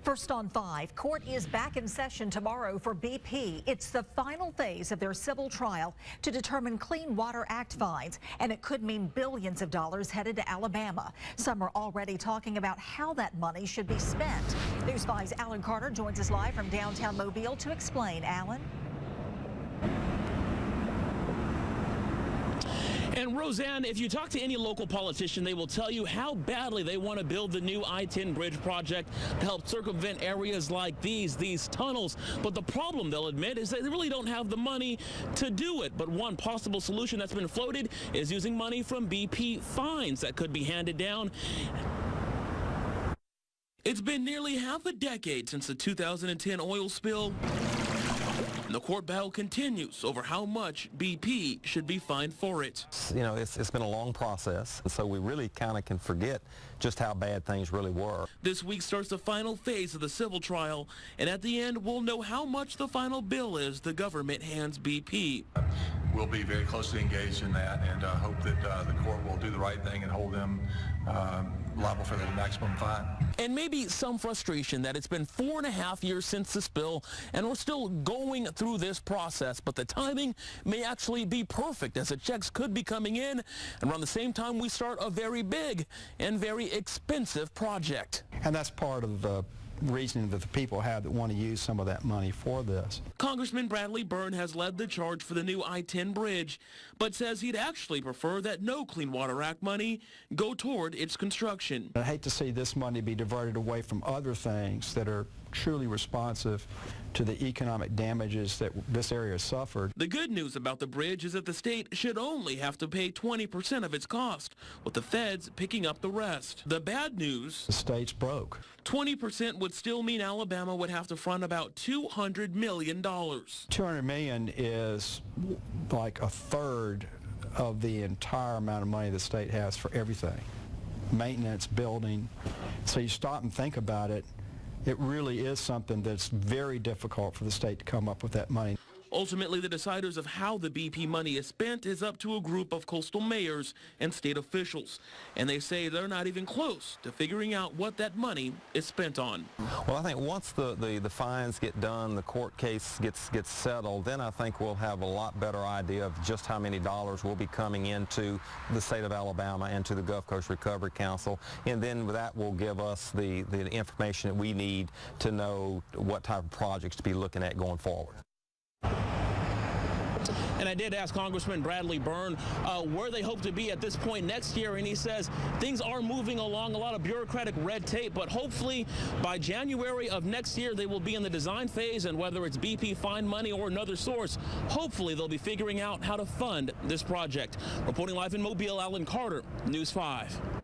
First on 5, court is back in session tomorrow for BP. It's the final phase of their civil trial to determine Clean Water Act fines, and it could mean billions of dollars headed to Alabama. Some are already talking about how that money should be spent. News 5's Alan Carter joins us live from downtown Mobile to explain. Alan? And Roseanne, if you talk to any local politician, they will tell you how badly they want to build the new I-10 bridge project to help circumvent areas like these tunnels. But the problem, they'll admit, is that they really don't have the money to do it. But one possible solution that's been floated is using money from BP fines that could be handed down. It's been nearly half a decade since the 2010 oil spill. And the court battle continues over how much BP should be fined for it. You know, it's been a long process, and so we really kind of can forget just how bad things really were. This week starts the final phase of the civil trial, and at the end, we'll know how much the final bill is the government hands BP. We'll be very closely engaged in that and hope that the court will do the right thing and hold them liable for the maximum fine. And maybe some frustration that it's been 4.5 years since the spill, and we're still going through this process, but the timing may actually be perfect as the checks could be coming in and around the same time we start a very big and very expensive project. And that's part of the reasoning that the people have that want to use some of that money for this. Congressman Bradley Byrne has led the charge for the new I-10 bridge, but says he'd actually prefer that no Clean Water Act money go toward its construction. I hate to see this money be diverted away from other things that are truly responsive to the economic damages that this area has suffered. The good news about the bridge is that the state should only have to pay 20% of its cost, with the feds picking up the rest. The bad news, the state's broke. 20% would still mean Alabama would have to front about $200 million. $200 million is like a third of the entire amount of money the state has for everything. Maintenance, building. So you stop and think about it. It really is something that's very difficult for the state to come up with that money. Ultimately, the deciders of how the BP money is spent is up to a group of coastal mayors and state officials. And they say they're not even close to figuring out what that money is spent on. Well, I think once the fines get done, the court case gets settled, then I think we'll have a lot better idea of just how many dollars will be coming into the state of Alabama and to the Gulf Coast Recovery Council. And then that will give us the information that we need to know what type of projects to be looking at going forward. And I did ask Congressman Bradley Byrne where they hope to be at this point next year, and he says things are moving along, a lot of bureaucratic red tape, but hopefully by January of next year they will be in the design phase, and whether it's BP fine money or another source, hopefully they'll be figuring out how to fund this project. Reporting live in Mobile, Alan Carter, News 5.